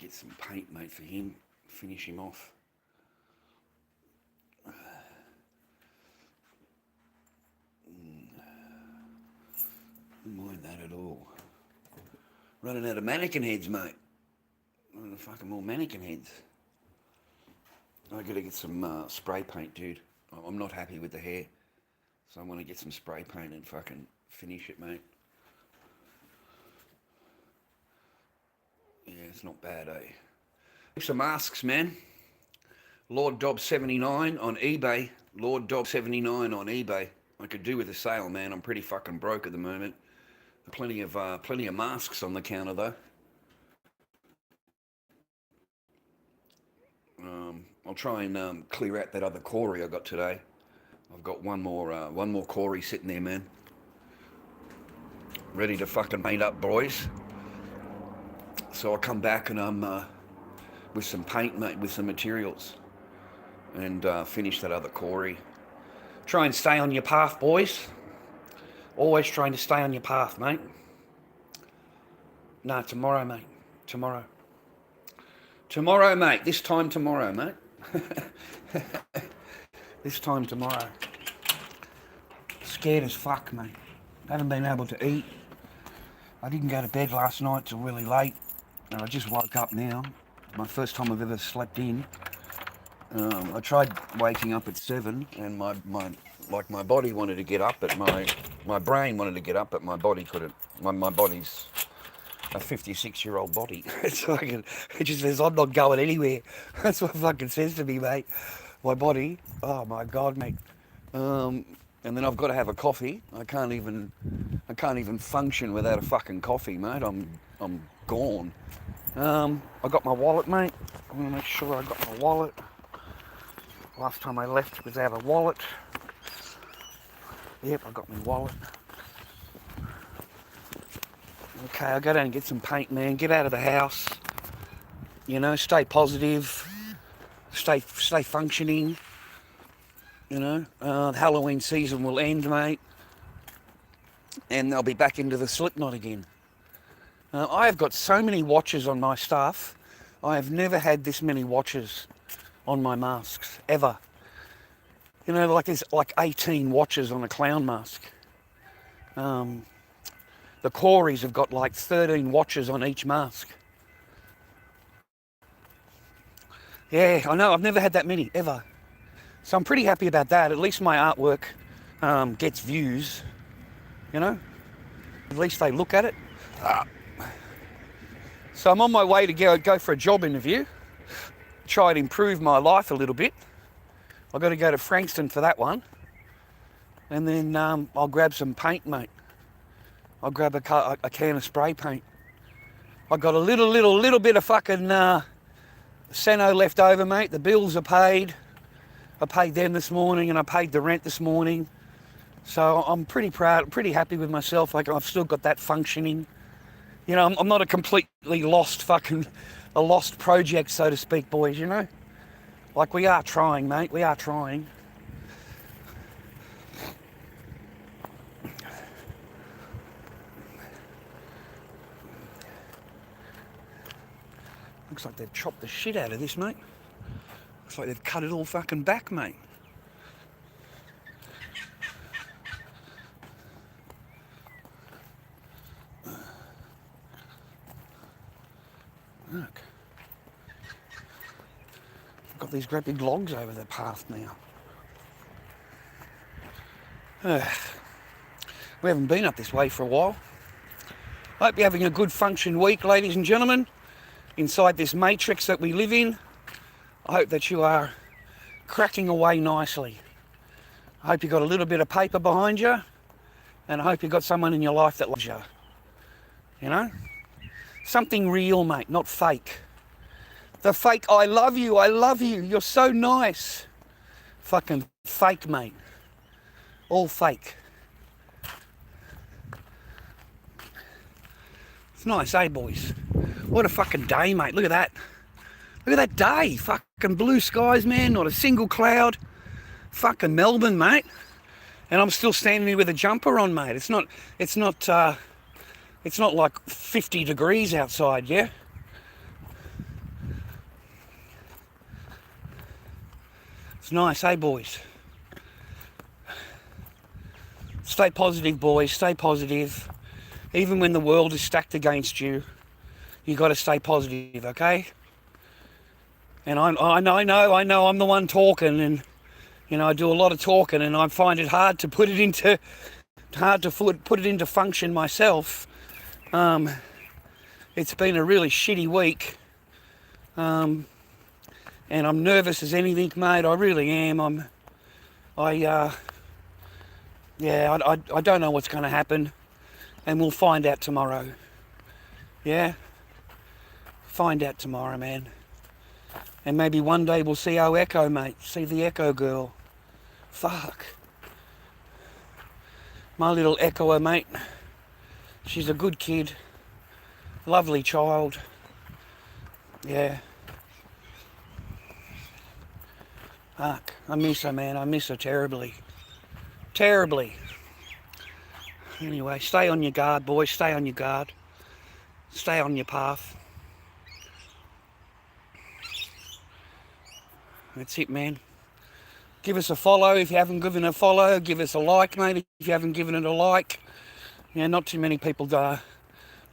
get some paint, mate, for him. Finish him off. Don't mind that at all. Running out of mannequin heads, mate. Running out of fucking more mannequin heads. I gotta get some spray paint, dude. I'm not happy with the hair, so I want to get some spray paint and fucking finish it, mate. Yeah, it's not bad, eh? Some masks, man. Lord Dobb 79 on eBay. Lord Dobb 79 on eBay. I could do with a sale, man. I'm pretty fucking broke at the moment. Plenty of masks on the counter though. I'll try and clear out that other Corey I got today. I've got one more Corey sitting there, man. Ready to fucking paint up, boys. So I'll come back and I'm with some paint, mate, with some materials, and finish that other Corey. Try and stay on your path, boys. Always trying to stay on your path, mate. No, tomorrow, mate. Tomorrow. Tomorrow, mate. This time tomorrow, mate. This time tomorrow. Scared as fuck, mate. Haven't been able to eat. I didn't go to bed last night till really late, and I just woke up now. My first time I've ever slept in. I tried waking up at 7, and my body wanted to get up, but my brain wanted to get up, but my body couldn't. My body's a 56-year-old body. It just says, I'm not going anywhere. That's what it fucking says to me, mate. My body, oh my God, mate. And then I've got to have a coffee. I can't even function without a fucking coffee, mate. I'm gone. I got my wallet, mate. I'm gonna make sure I got my wallet. Last time I left without a wallet. Yep, I got my wallet. Okay, I'll go down and get some paint, man. Get out of the house. You know, stay positive. Stay functioning. You know, the Halloween season will end, mate. And they'll be back into the Slipknot again. I have got so many watches on my stuff. I have never had this many watches on my masks, ever. You know, like there's like 18 watches on a clown mask. The Corys have got like 13 watches on each mask. Yeah, I know, I've never had that many, ever. So I'm pretty happy about that. At least my artwork gets views, you know? At least they look at it. So I'm on my way to go for a job interview. Try and improve my life a little bit. I've got to go to Frankston for that one. And then I'll grab some paint, mate. I'll grab a can of spray paint. I've got a little bit of fucking Seno left over, mate. The bills are paid. I paid them this morning and I paid the rent this morning. So I'm pretty proud, pretty happy with myself. Like I've still got that functioning. You know, I'm not a completely lost a lost project, so to speak, boys, you know? Like we are trying, mate. We are trying. Looks like they've chopped the shit out of this, mate. Looks like they've cut it all fucking back, mate. Look. I've got these great big logs over the path now. We haven't been up this way for a while. Hope you're having a good function week, ladies and gentlemen. Inside this matrix that we live in, I hope that you are cracking away nicely. I hope you got a little bit of paper behind you, and I hope you got someone in your life that loves you. You know? Something real, mate, not fake. The fake, I love you, you're so nice. Fucking fake, mate. All fake. It's nice, eh, boys? What a fucking day, mate. Look at that. Look at that day. Fucking blue skies, man. Not a single cloud. Fucking Melbourne, mate. And I'm still standing here with a jumper on, mate. It's not like 50 degrees outside, yeah? It's nice, eh, boys? Stay positive, boys. Stay positive. Even when the world is stacked against you, you got to stay positive, okay? And I know I'm the one talking, and you know I do a lot of talking, and I find it hard to put it into function myself. It's been a really shitty week, and I'm nervous as anything, mate. I really am. I don't know what's going to happen, and we'll find out tomorrow. Yeah, find out tomorrow, man. And maybe one day we'll see our Echo, mate. See the Echo girl. Fuck. My little Echoer, mate. She's a good kid. Lovely child. Yeah. Fuck. I miss her, man. I miss her terribly. Terribly. Anyway, stay on your guard, boys. Stay on your guard. Stay on your path. That's it, man. Give us a follow if you haven't given a follow. Give us a like, mate, if you haven't given it a like. Yeah, not too many people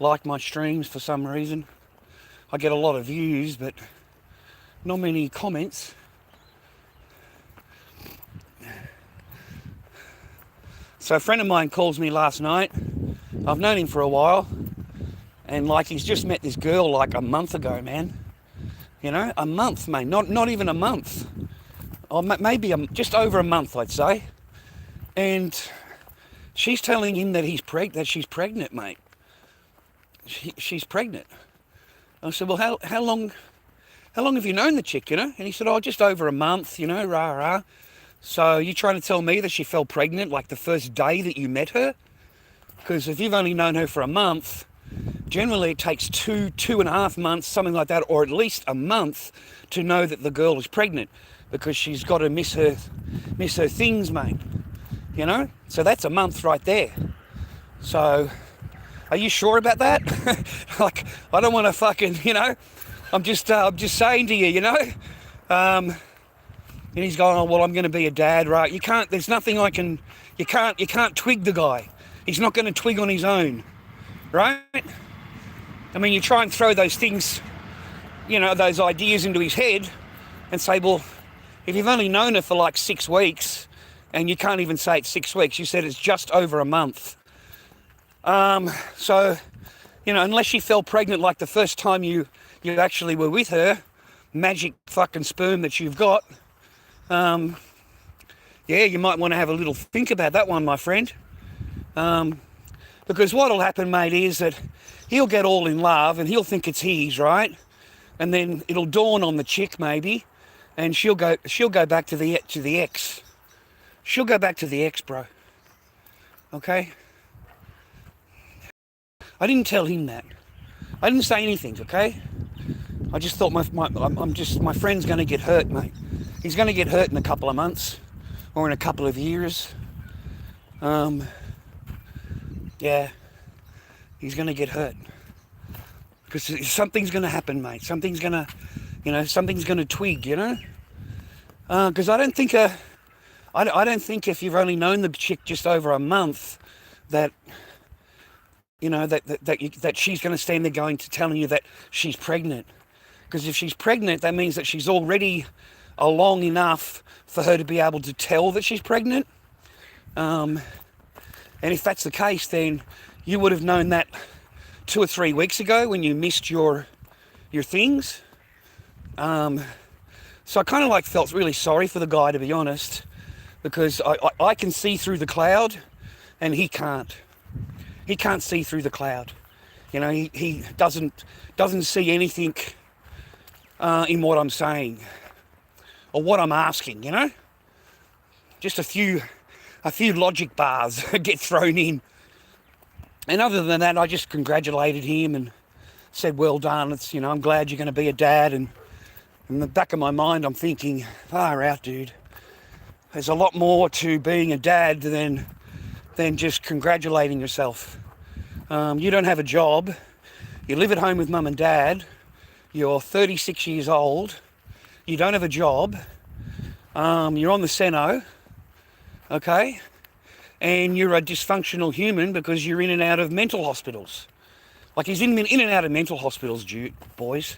like my streams for some reason. I get a lot of views, but not many comments. So a friend of mine calls me last night. I've known him for a while. And like he's just met this girl like a month ago, man. You know, a month, mate. Not even a month. Or maybe just over a month, I'd say. And she's telling him that she's pregnant, mate. She's pregnant. I said, well, how long have you known the chick, you know? And he said, oh, just over a month, you know, rah, rah. So you're trying to tell me that she fell pregnant like the first day that you met her? Because if you've only known her for a month, generally it takes 2.5 months, something like that, or at least a month to know that the girl is pregnant, because she's got to miss her things, mate. You know? So that's a month right there. So, are you sure about that? Like, I don't want to fucking, you know, I'm just saying to you, you know? And he's going, oh, well, I'm going to be a dad, right? There's nothing you can't twig the guy. He's not going to twig on his own, right? I mean, you try and throw those things, you know, those ideas into his head and say, well, if you've only known her for like 6 weeks, and you can't even say it's 6 weeks, you said it's just over a month. So, you know, unless she fell pregnant like the first time you actually were with her, magic fucking sperm that you've got, yeah, you might want to have a little think about that one, my friend. Because what'll happen, mate, is that he'll get all in love and he'll think it's his, right? And then it'll dawn on the chick, maybe, and she'll go back to the ex. She'll go back to the ex, bro. Okay? I didn't tell him that. I didn't say anything, okay? I just thought my friend's going to get hurt, mate. He's going to get hurt in a couple of months or in a couple of years. Yeah, he's going to get hurt. Because something's going to happen, mate. Something's going to twig, you know? Because I don't think if you've only known the chick just over a month that, you know, that she's going to stand there going to telling you that she's pregnant. Because if she's pregnant, that means that she's already along enough for her to be able to tell that she's pregnant. And if that's the case, then you would have known that 2 or 3 weeks ago when you missed your things. So I kind of like felt really sorry for the guy, to be honest, because I can see through the cloud and he can't. He can't see through the cloud. You know, he doesn't see anything in what I'm saying or what I'm asking, you know? Just a few logic bars get thrown in. And other than that, I just congratulated him and said, well done. It's, you know, I'm glad you're going to be a dad. And in the back of my mind, I'm thinking, far out, dude. There's a lot more to being a dad than just congratulating yourself. You don't have a job. You live at home with mum and dad. You're 36 years old. You don't have a job. you're on the Seno, okay, and you're a dysfunctional human because you're in and out of mental hospitals. Like, he's in and out of mental hospitals, boys.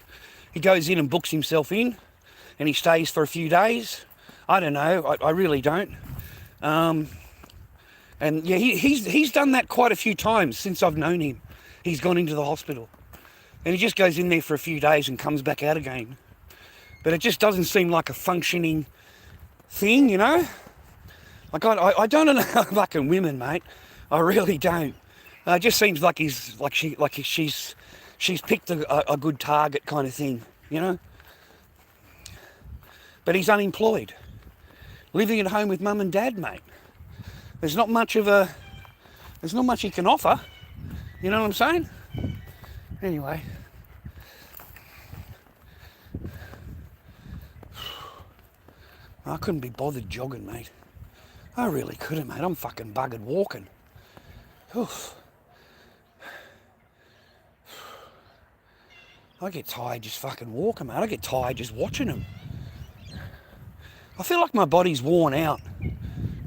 He goes in and books himself in, and he stays for a few days. I don't know. I really don't. And yeah, he's done that quite a few times since I've known him. He's gone into the hospital, and he just goes in there for a few days and comes back out again. But it just doesn't seem like a functioning thing, you know? Like, I don't know fucking women, mate. I really don't. It just seems like she's picked a good target kind of thing, you know? But he's unemployed, living at home with mum and dad, mate. There's not much he can offer. You know what I'm saying? Anyway. I couldn't be bothered jogging, mate. I really couldn't, mate. I'm fucking buggered walking. Oof. I get tired just fucking walking, mate. I get tired just watching them. I feel like my body's worn out.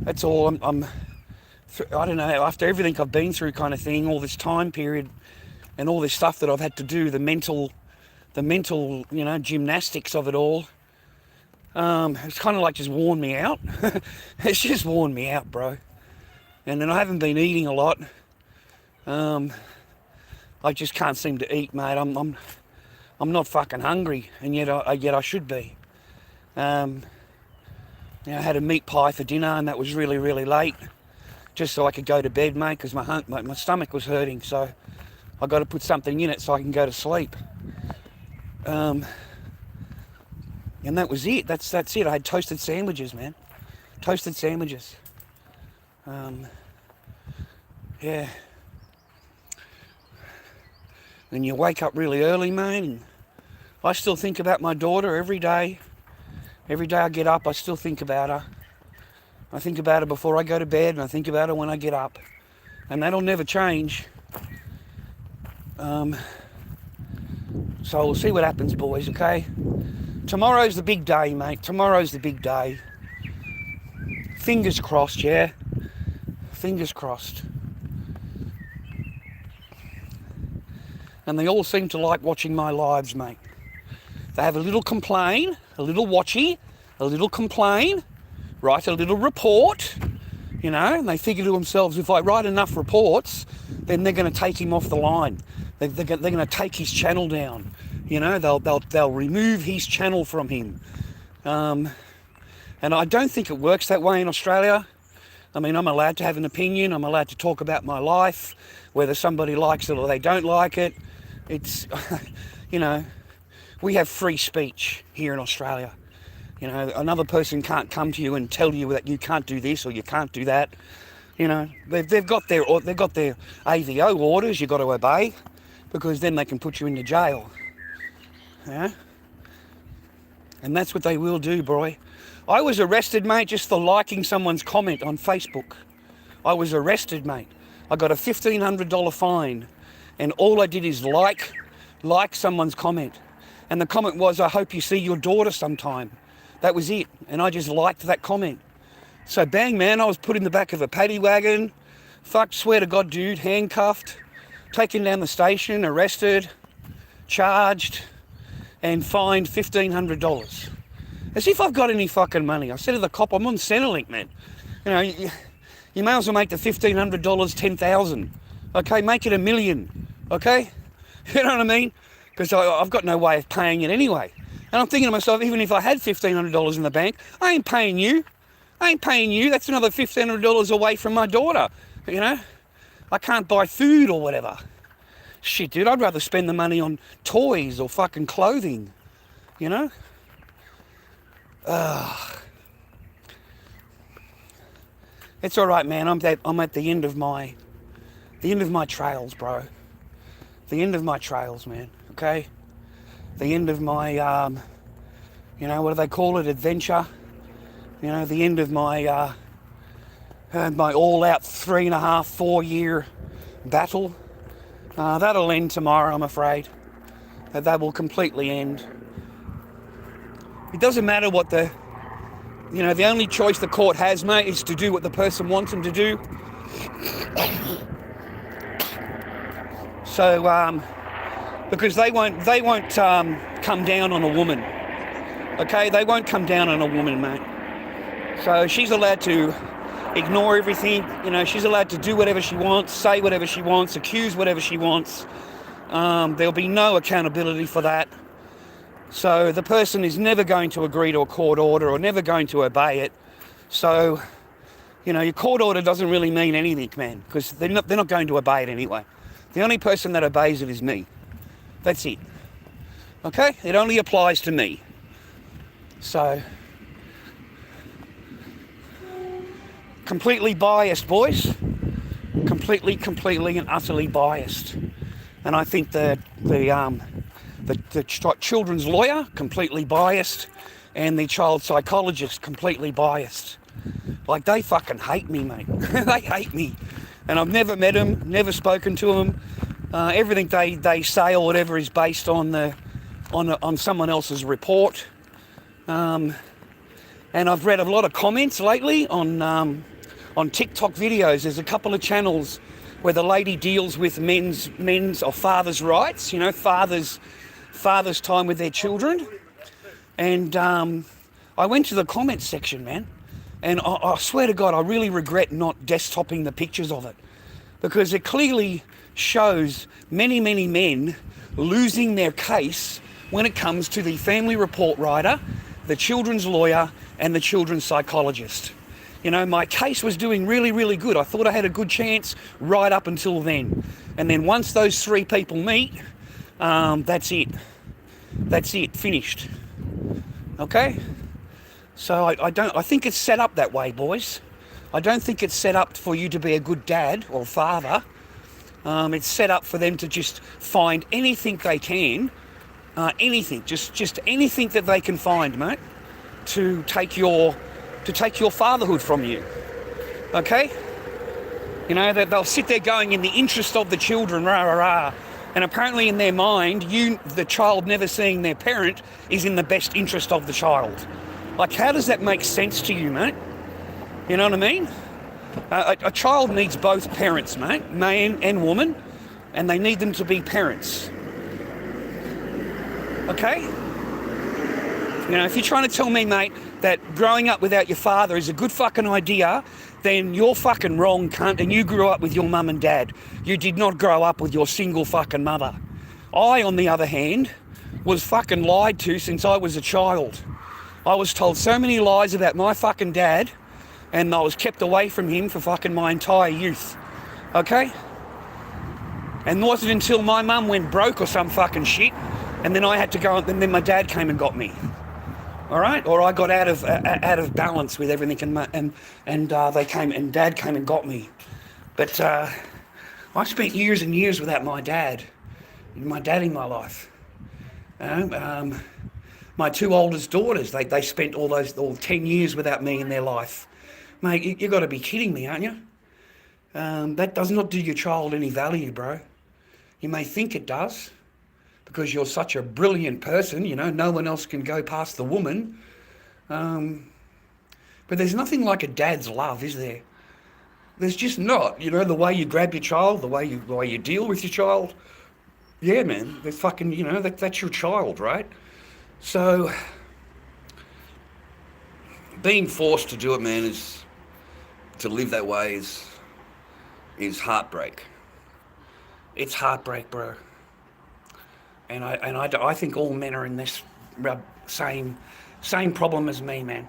That's all. I don't know, after everything I've been through kind of thing, all this time period and all this stuff that I've had to do, the mental, you know, gymnastics of it all, it's kind of like just worn me out. It's just worn me out, bro. And then I haven't been eating a lot. I just can't seem to eat, mate. I'm not fucking hungry, and yet I should be. You know, I had a meat pie for dinner, and that was really, really late, just so I could go to bed, mate, because my stomach was hurting, so I got to put something in it so I can go to sleep. And that was it. That's it. I had toasted sandwiches, man. Toasted sandwiches. Yeah. And you wake up really early, mate, and I still think about my daughter every day. Every day I get up, I still think about her. I think about her before I go to bed, and I think about her when I get up. And that'll never change. So we'll see what happens, boys, okay? Tomorrow's the big day, mate. Tomorrow's the big day. Fingers crossed, yeah? Fingers crossed. And they all seem to like watching my lives, mate. They have a little complain, a little watchy, a little complain, write a little report, you know, and they figure to themselves, if I write enough reports, then they're going to take him off the line. They're going to take his channel down. You know, they'll remove his channel from him. And I don't think it works that way in Australia. I mean, I'm allowed to have an opinion. I'm allowed to talk about my life, whether somebody likes it or they don't like it. It's, you know, we have free speech here in Australia. You know, another person can't come to you and tell you that you can't do this or you can't do that. You know, they've got their AVO orders you've got to obey, because then they can put you into jail. Yeah? And that's what they will do, boy. I was arrested, mate, just for liking someone's comment on Facebook. I was arrested, mate. I got a $1,500 fine, and all I did is like someone's comment. And the comment was, I hope you see your daughter sometime. That was it. And I just liked that comment. So bang, man, I was put in the back of a paddy wagon. Fuck, swear to God, dude, handcuffed, taken down the station, arrested, charged, and fined $1,500. As if I've got any fucking money. I said to the cop, I'm on Centrelink, man. You know, you may as well make the $1,500 $10,000. Okay, make it $1 million. Okay? You know what I mean? Because I've got no way of paying it anyway. And I'm thinking to myself, even if I had $1,500 in the bank, I ain't paying you. I ain't paying you. That's another $1,500 away from my daughter. You know? I can't buy food or whatever. Shit, dude, I'd rather spend the money on toys or fucking clothing. You know? It's all right, man. I'm at the end of my trails, bro. The end of my trails, man. Okay? The end of my, you know, what do they call it? Adventure. You know, the end of my, my all-out 3.5, 4 year battle. That'll end tomorrow, I'm afraid. That will completely end. It doesn't matter what the You know, the only choice the court has, mate, is to do what the person wants them to do. So, because they won't come down on a woman. Okay, they won't come down on a woman, mate. So she's allowed to ignore everything. You know, she's allowed to do whatever she wants, say whatever she wants, accuse whatever she wants. There'll be no accountability for that. So the person is never going to agree to a court order or never going to obey it. So, you know, your court order doesn't really mean anything, man, because they're not going to obey it anyway. The only person that obeys it is me. That's it. Okay? It only applies to me. So, completely biased, boys. Completely and utterly biased. And I think the children's lawyer, completely biased, and the child psychologist, completely biased. Like, they fucking hate me, mate. They hate me. And I've never met them, never spoken to them. Everything they say or whatever is based on someone else's report. And I've read a lot of comments lately on TikTok videos. There's a couple of channels where the lady deals with men's or fathers' rights, you know, fathers' time with their children. And I went to the comments section, man, and I swear to God, I really regret not desktoping the pictures of it, because it clearly shows many men losing their case when it comes to the family report writer, the children's lawyer, and the children's psychologist. You know, my case was doing really good. I thought I had a good chance right up until then. And then once those three people meet, that's it. That's it, finished. Okay? So I think it's set up that way, boys. I don't think it's set up for you to be a good dad or father. It's set up for them to just find anything they can, anything, just anything that they can find, mate, to take your fatherhood from you. Okay? You know, they'll sit there going, in the interest of the children, rah, rah, rah. And apparently in their mind, the child never seeing their parent is in the best interest of the child. Like, how does that make sense to you, mate? You know what I mean? A child needs both parents, mate, man and woman, and they need them to be parents. Okay? You know, if you're trying to tell me, mate, that growing up without your father is a good fucking idea, then you're fucking wrong, cunt, and you grew up with your mum and dad. You did not grow up with your single fucking mother. I, on the other hand, was fucking lied to since I was a child. I was told so many lies about my fucking dad, and I was kept away from him for fucking my entire youth. Okay? And it wasn't until my mum went broke or some fucking shit, and then I had to go, and then my dad came and got me. All right, or I got out of balance with everything, and they came, and Dad came and got me. But I spent years and years without my dad in my life. My two oldest daughters, they spent all 10 years without me in their life. Mate, you got to be kidding me, aren't you? That does not do your child any value, bro. You may think it does, because you're such a brilliant person, you know, no one else can go past the woman. But there's nothing like a dad's love, is there? There's just not. You know, the way you grab your child, the way you deal with your child. Yeah, man, there's fucking, you know, that's your child, right? So, being forced to do it, man, to live that way is heartbreak. It's heartbreak, bro. And I think all men are in this same problem as me, man.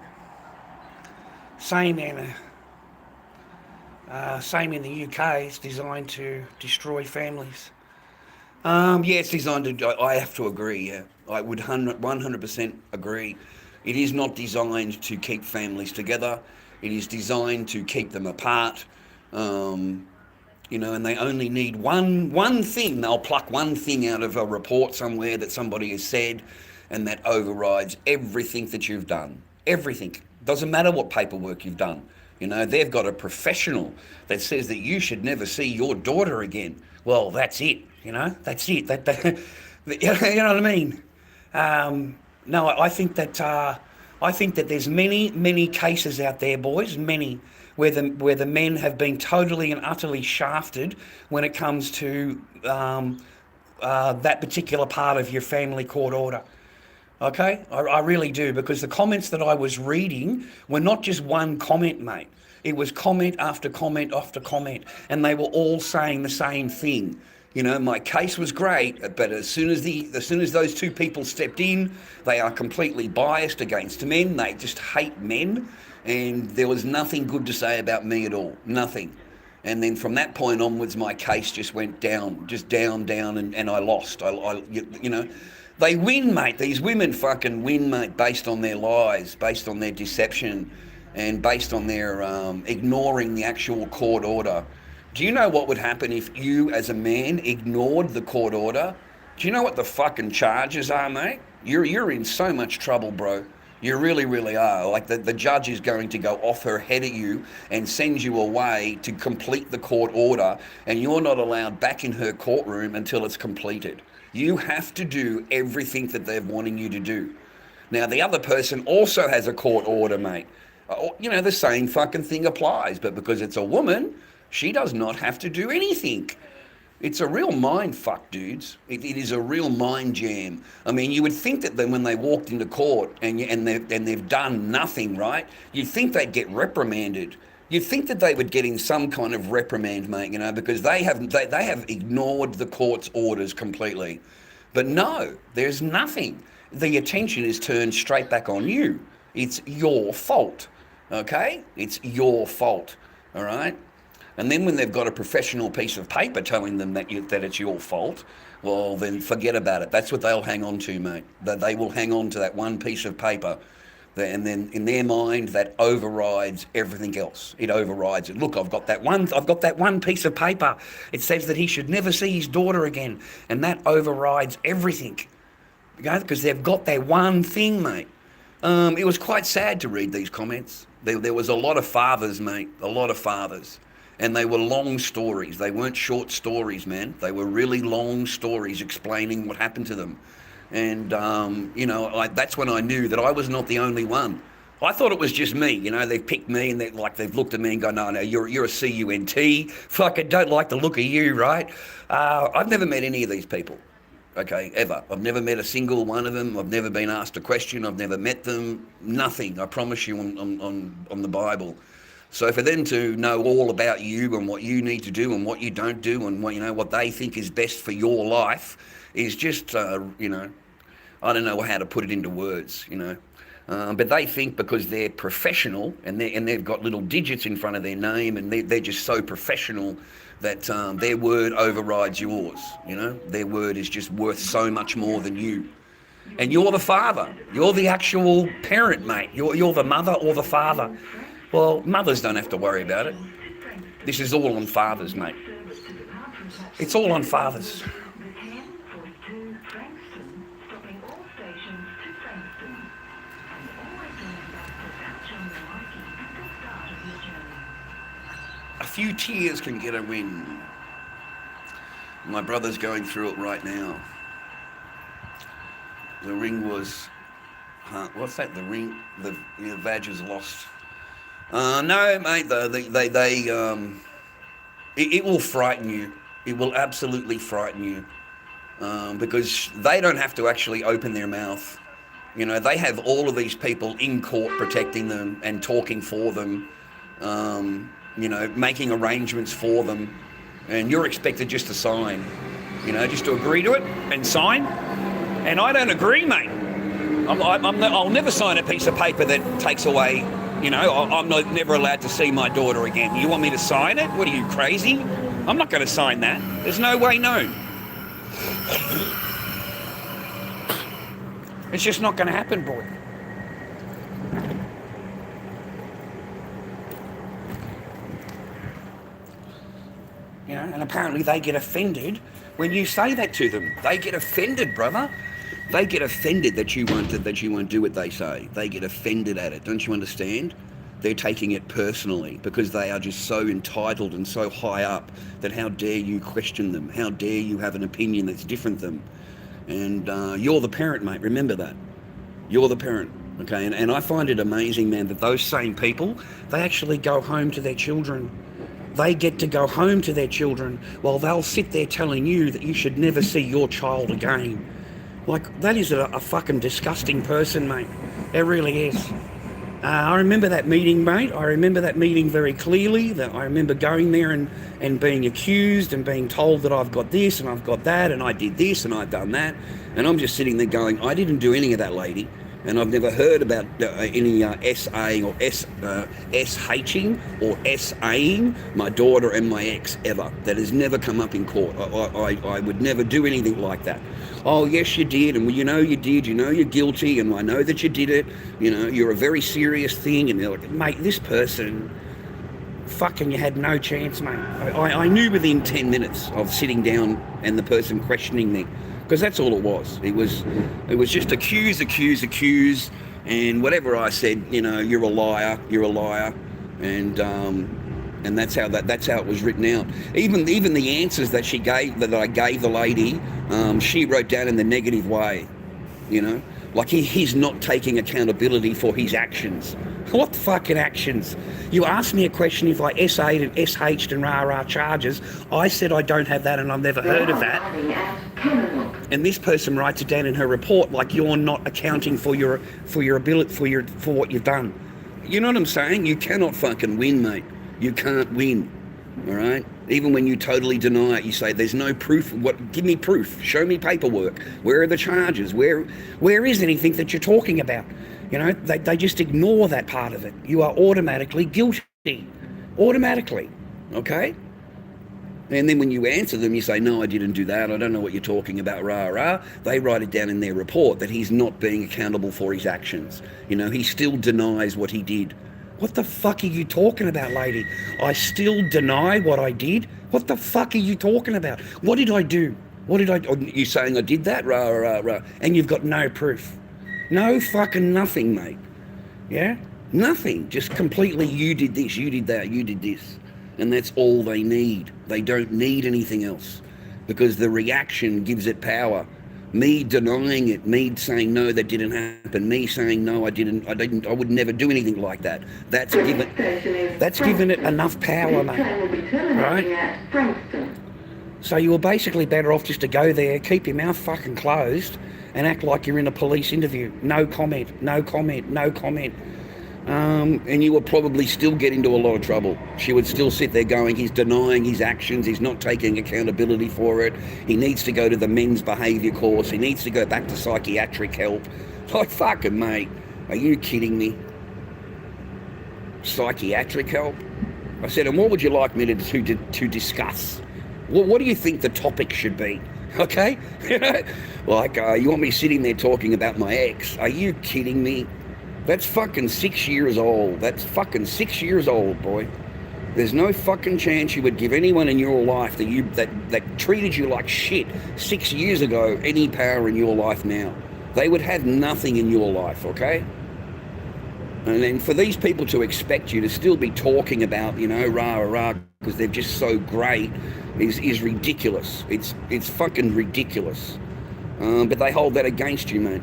Same in the UK. It's designed to destroy families. Yeah, it's designed to. I have to agree. Yeah, I would 100% agree. It is not designed to keep families together. It is designed to keep them apart. You know, and they only need one thing. They'll pluck one thing out of a report somewhere that somebody has said, and that overrides everything that you've done. Everything. Doesn't matter what paperwork you've done. You know, they've got a professional that says that you should never see your daughter again. Well, that's it. You know, that's it. You know what I mean? No, I think that I think that there's many cases out there, boys, many, where the men have been totally and utterly shafted when it comes to that particular part of your family court order. Okay, I really do, because the comments that I was reading were not just one comment, mate. It was comment after comment after comment, and they were all saying the same thing. You know, my case was great, but as soon as those two people stepped in, they are completely biased against men. They just hate men, and there was nothing good to say about me at all. Nothing. And then from that point onwards, my case just went down, and I lost. You know, they win, mate. These women fucking win, mate, based on their lies, based on their deception, and based on their ignoring the actual court order. Do you know what would happen if you, as a man, ignored the court order? Do you know what the fucking charges are, mate? You're in so much trouble, bro. You really, really are. Like, the judge is going to go off her head at you and send you away to complete the court order, and you're not allowed back in her courtroom until it's completed. You have to do everything that they're wanting you to do. Now, the other person also has a court order, mate. You know, the same fucking thing applies, but because it's a woman, she does not have to do anything. It's a real mind fuck, dudes. It is a real mind jam. I mean, you would think that then when they walked into court and they've done nothing, right? You'd think they'd get reprimanded. You'd think that they would get in some kind of reprimand, mate, you know, because they have ignored the court's orders completely. But no, there's nothing. The attention is turned straight back on you. It's your fault, okay? It's your fault, all right? And then when they've got a professional piece of paper telling them that it's your fault, well, then forget about it. That's what they'll hang on to, mate. They will hang on to that one piece of paper. And then in their mind, that overrides everything else. It overrides it. Look, I've got that one piece of paper. It says that he should never see his daughter again. And that overrides everything. Okay? Because they've got their one thing, mate. It was quite sad to read these comments. There was a lot of fathers, mate. A lot of fathers. And they were long stories. They weren't short stories, man. They were really long stories explaining what happened to them. And, you know, that's when I knew that I was not the only one. I thought it was just me. You know, they've picked me and they've looked at me and gone, no, you're a CUNT. Fucking don't like the look of you, right? I've never met any of these people, okay, ever. I've never met a single one of them. I've never been asked a question. I've never met them. Nothing, I promise you, on the Bible. So for them to know all about you and what you need to do and what you don't do and what, you know, what they think is best for your life is just, you know, I don't know how to put it into words, you know. But they think because they're professional and they've got little digits in front of their name and they're just so professional that their word overrides yours, you know. Their word is just worth so much more than you. And you're the father. You're the actual parent, mate. You're the mother or the father. Well, mothers don't have to worry about it. This is all on fathers, mate. It's all on fathers. A few tears can get a win. My brother's going through it right now. The ring was... what's that? The ring... The vag is lost. No, mate, it will frighten you. It will absolutely frighten you. Because they don't have to actually open their mouth. You know, they have all of these people in court protecting them and talking for them, you know, making arrangements for them. And you're expected just to sign, you know, just to agree to it and sign. And I don't agree, mate. I'll never sign a piece of paper that takes away... You know, I'm never allowed to see my daughter again. You want me to sign it? What are you, crazy? I'm not going to sign that. There's no way known. It's just not going to happen, boy. You know, and apparently they get offended when you say that to them. They get offended, brother. They get offended that you won't do what they say. They get offended at it. Don't you understand? They're taking it personally because they are just so entitled and so high up that how dare you question them? How dare you have an opinion that's different than them? And you're the parent, mate. Remember that. You're the parent. Okay, and I find it amazing, man, that those same people, they actually go home to their children. They get to go home to their children while they'll sit there telling you that you should never see your child again. Like, that is a fucking disgusting person, mate. It really is. I remember that meeting, mate. I remember that meeting very clearly. That I remember going there and being accused and being told that I've got this and I've got that and I did this and I've done that. And I'm just sitting there going, I didn't do any of that, lady. And I've never heard about any SA or SHing or SAing my daughter and my ex ever. That has never come up in court. I would never do anything like that. Oh, yes, you did, and you know you did, you know you're guilty, and I know that you did it, you know, you're a very serious thing, and they're like, mate, this person, fucking, you had no chance, mate. I knew within 10 minutes of sitting down and the person questioning me, because that's all it was. It was just accuse, and whatever I said, you know, you're a liar, and that's how it was written out. Even the answers that I gave the lady, she wrote down in the negative way, you know, like he's not taking accountability for his actions. What fucking actions? You asked me a question if I SA'd and SH'd and rah charges. I said I don't have that and I've never heard of that. And this person writes it down in her report like you're not accounting for your ability for what you've done. You know what I'm saying? You cannot fucking win, mate. You can't win. All right? Even when you totally deny it, you say there's no proof. What? Give me proof. Show me paperwork. Where are the charges? Where is anything that you're talking about? You know, they just ignore that part of it. You are automatically guilty. Automatically. Okay? And then when you answer them, you say, no, I didn't do that. I don't know what you're talking about, rah. They write it down in their report that he's not being accountable for his actions. You know, he still denies what he did. What the fuck are you talking about, lady? I still deny what I did? What the fuck are you talking about? What did I do? You saying I did that? Rah. And you've got no proof. No fucking nothing, mate. Yeah? Nothing. Just completely, you did this, you did that, you did this. And that's all they need. They don't need anything else. Because the reaction gives it power. Me denying it, me saying no, that didn't happen, me saying no, I would never do anything like that. That's given it enough power, mate. Right? So you were basically better off just to go there, keep your mouth fucking closed, and act like you're in a police interview. No comment. And you would probably still get into a lot of trouble. She would still sit there going, he's denying his actions, he's not taking accountability for it, he needs to go to the men's behaviour course, he needs to go back to psychiatric help. Like, fucking mate, are you kidding me? Psychiatric help? I said, and what would you like me to discuss? What do you think the topic should be? Okay? Like, you want me sitting there talking about my ex? Are you kidding me? That's fucking 6 years old. That's fucking 6 years old, boy. There's no fucking chance you would give anyone in your life that treated you like shit 6 years ago any power in your life now. They would have nothing in your life, okay? And then for these people to expect you to still be talking about, you know, rah, because they're just so great is ridiculous. It's fucking ridiculous. But they hold that against you, mate.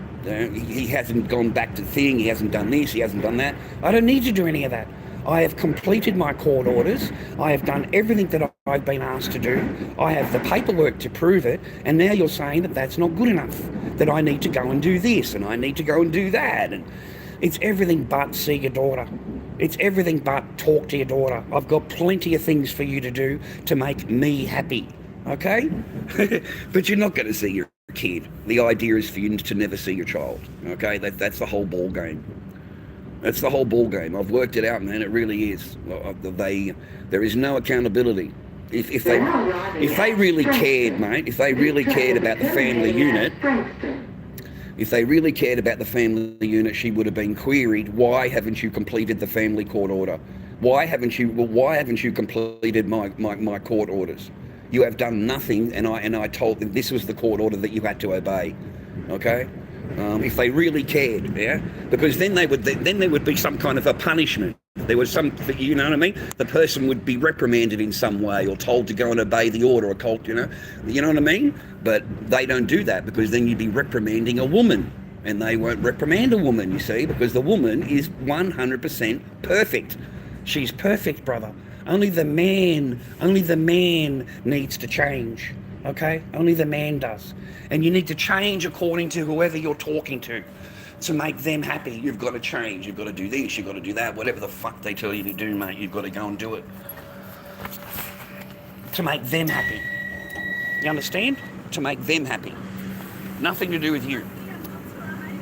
He hasn't gone back to the thing, he hasn't done this, he hasn't done that. I don't need to do any of that. I have completed my court orders. I have done everything that I've been asked to do. I have the paperwork to prove it. And now you're saying that that's not good enough, that I need to go and do this and I need to go and do that. And it's everything but see your daughter. It's everything but talk to your daughter. I've got plenty of things for you to do to make me happy. Okay? But you're not going to see your kid. The idea is for you to never see your child. Okay? That's the whole ball game. That's the whole ball game. I've worked it out, man. It really is. There is no accountability. If they really cared, mate, if they really cared about the family unit, she would have been queried. Why haven't you completed the family court order? Why haven't you completed my court orders? You have done nothing, and I told them this was the court order that you had to obey. Okay? If they really cared, yeah, because then there would be some kind of a punishment. There was some, you know what I mean? The person would be reprimanded in some way, or told to go and obey the order, or told, you know what I mean? But they don't do that, because then you'd be reprimanding a woman. And they won't reprimand a woman, you see, because the woman is 100% perfect. She's perfect, brother. Only the man needs to change, okay? Only the man does. And you need to change according to whoever you're talking to make them happy. You've got to change. You've got to do this. You've got to do that. Whatever the fuck they tell you to do, mate, you've got to go and do it. To make them happy. You understand? To make them happy. Nothing to do with you.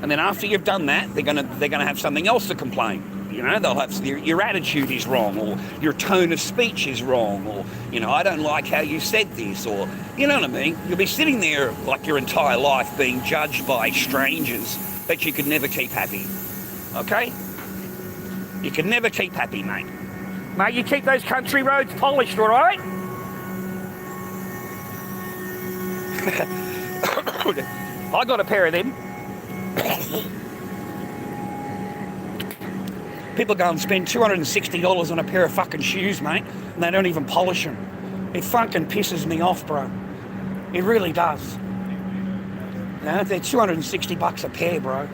And then after you've done that, they're gonna have something else to complain. You know, they'll have your attitude is wrong, or your tone of speech is wrong, or, you know, I don't like how you said this, or, you know what I mean? You'll be sitting there like your entire life being judged by strangers that you could never keep happy. Okay? You can never keep happy, mate. Mate, you keep those country roads polished, all right? I got a pair of them. People go and spend $260 on a pair of fucking shoes, mate, and they don't even polish them. It fucking pisses me off, bro. It really does. You know, they're $260 a pair, bro.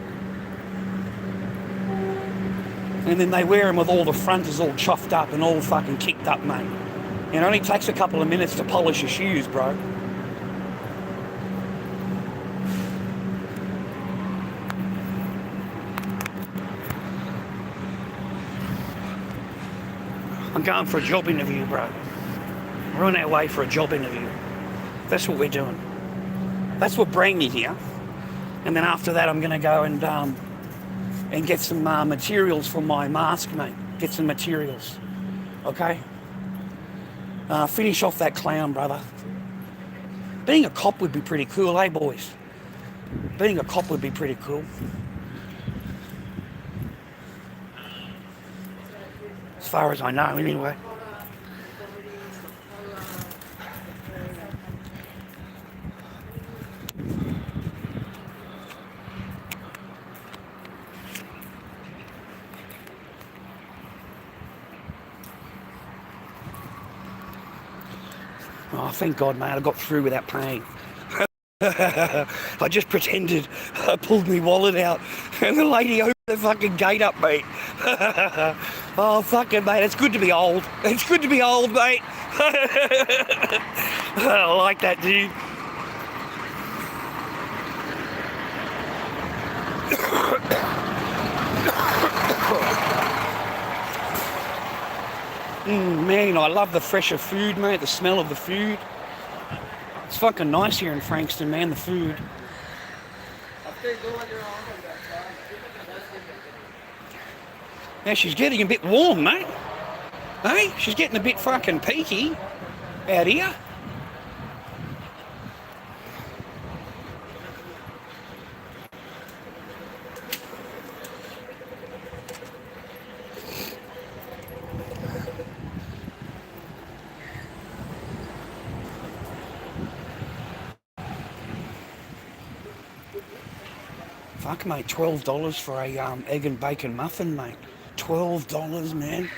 And then they wear them with all the fronters all chuffed up and all fucking kicked up, mate. It only takes a couple of minutes to polish your shoes, bro. I'm going for a job interview, bro. We're on our way for a job interview. That's what we're doing. That's what brought me here. And then after that, I'm going to go and get some materials for my mask, mate. Get some materials. Okay? Finish off that clown, brother. Being a cop would be pretty cool, eh, boys? Being a cop would be pretty cool. As far as I know, anyway. Oh, thank God, mate, I got through without paying. I just pretended. I pulled my wallet out and the lady opened the fucking gate up, mate. Oh, fucking, mate, it's good to be old. It's good to be old, mate. I like that, dude. Man, I love the fresher food, mate, the smell of the food. It's fucking nice here in Frankston, man, the food. Now she's getting a bit warm, mate. Hey, she's getting a bit fucking peaky out here. Fuck, mate, $12 for a egg and bacon muffin, mate. $12, man.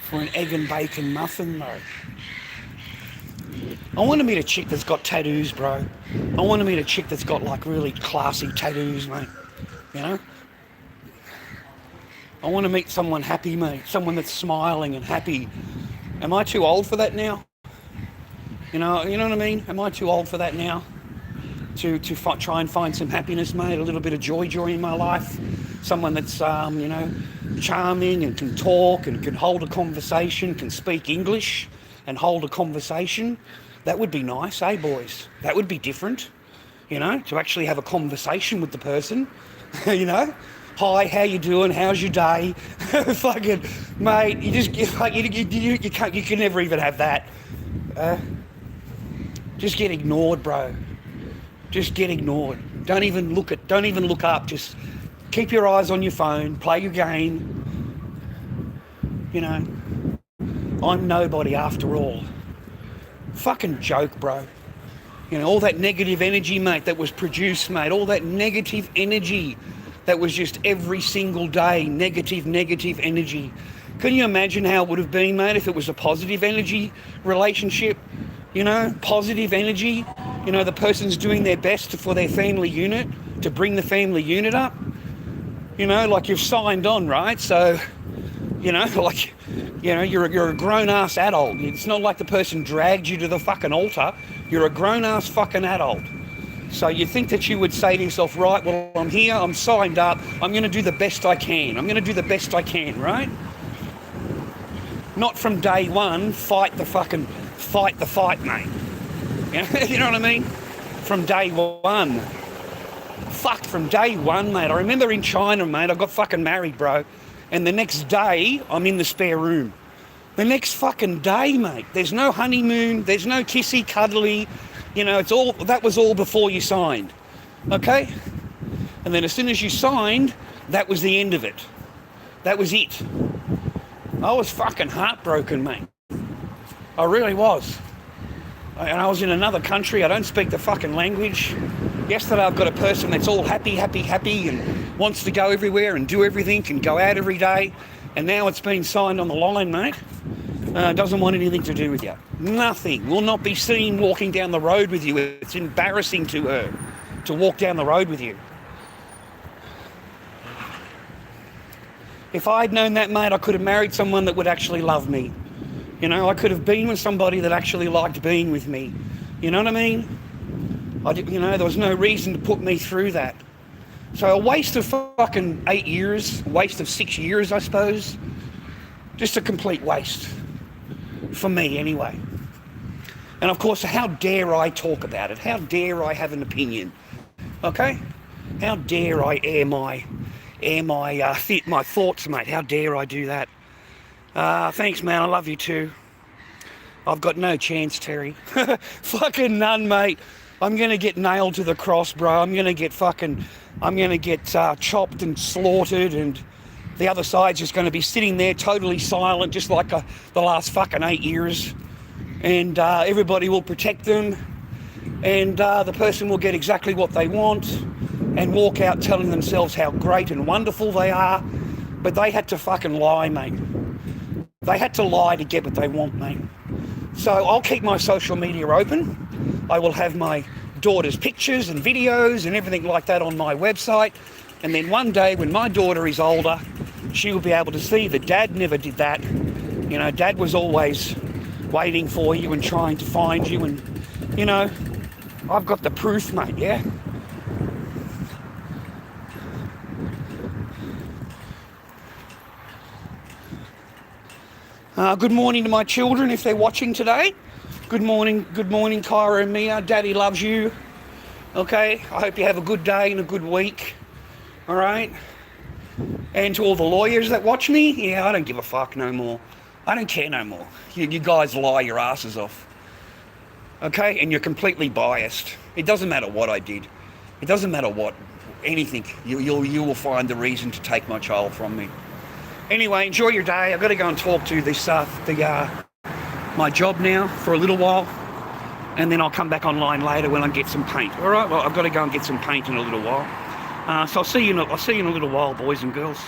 For an egg and bacon muffin, mate. I want to meet a chick that's got tattoos, bro. I want to meet a chick that's got, like, really classy tattoos, mate. You know? I want to meet someone happy, mate. Someone that's smiling and happy. Am I too old for that now? You know what I mean? Am I too old for that now? To try and find some happiness, mate, a little bit of joy in my life. Someone that's, you know, charming and can talk and can hold a conversation, can speak English and hold a conversation. That would be nice, eh, boys? That would be different, you know, to actually have a conversation with the person, you know? Hi, how you doing? How's your day? Fucking, mate, you just, like, you can never even have that. Just get ignored, bro. Just get ignored. Don't even look up. Just keep your eyes on your phone. Play your game. You know, I'm nobody after all. Fucking joke, bro. You know, all that negative energy, mate, that was produced, mate. All that negative energy that was just every single day. Negative energy. Can you imagine how it would have been, mate, if it was a positive energy relationship? You know, positive energy. You know, the person's doing their best for their family unit, to bring the family unit up. You know, like you've signed on, right? So, you know, like, you know, you're a grown-ass adult. It's not like the person dragged you to the fucking altar. You're a grown-ass fucking adult. So you think that you would say to yourself, right, well, I'm here, I'm signed up, I'm going to do the best I can. I'm going to do the best I can, right? Not from day one, fight the fight, mate. You know, you know what I mean? From day one. Fuck, from day one, mate. I remember in China, mate, I got fucking married, bro. And the next day, I'm in the spare room. The next fucking day, mate. There's no honeymoon. There's no kissy, cuddly. You know, that was all before you signed. Okay? And then as soon as you signed, that was the end of it. That was it. I was fucking heartbroken, mate. I really was. And I was in another country. I don't speak the fucking language. Yesterday I've got a person that's all happy and wants to go everywhere and do everything and go out every day. And now it's been signed on the line, mate. Doesn't want anything to do with you. Nothing. Will not be seen walking down the road with you. It's embarrassing to her to walk down the road with you. If I'd known that, mate, I could have married someone that would actually love me. You know, I could have been with somebody that actually liked being with me. You know what I mean? You know, there was no reason to put me through that. So a waste of fucking 8 years, waste of 6 years, I suppose. Just a complete waste. For me, anyway. And of course, how dare I talk about it? How dare I have an opinion? Okay? How dare I air my thoughts, mate? How dare I do that? Thanks, man. I love you too. I've got no chance, Terry. Fucking none, mate. I'm going to get nailed to the cross, bro. I'm going to get chopped and slaughtered, and the other side's just going to be sitting there totally silent, just like the last fucking 8 years. And everybody will protect them, and the person will get exactly what they want and walk out telling themselves how great and wonderful they are. But they had to fucking lie, mate. They had to lie to get what they want, mate. So I'll keep my social media open. I will have my daughter's pictures and videos and everything like that on my website. And then one day when my daughter is older, she will be able to see that Dad never did that. You know, Dad was always waiting for you and trying to find you. And, you know, I've got the proof, mate, yeah? Good morning to my children if they're watching today. Good morning, Kyra and Mia. Daddy loves you. Okay, I hope you have a good day and a good week. All right? And to all the lawyers that watch me, yeah, I don't give a fuck no more. I don't care no more. You guys lie your asses off. Okay? And you're completely biased. It doesn't matter what I did. It doesn't matter what, anything. You will find the reason to take my child from me. Anyway, enjoy your day. I've got to go and talk to this my job now for a little while, and then I'll come back online later when I get some paint. All right. Well, I've got to go and get some paint in a little while. So I'll see you in a little while, boys and girls.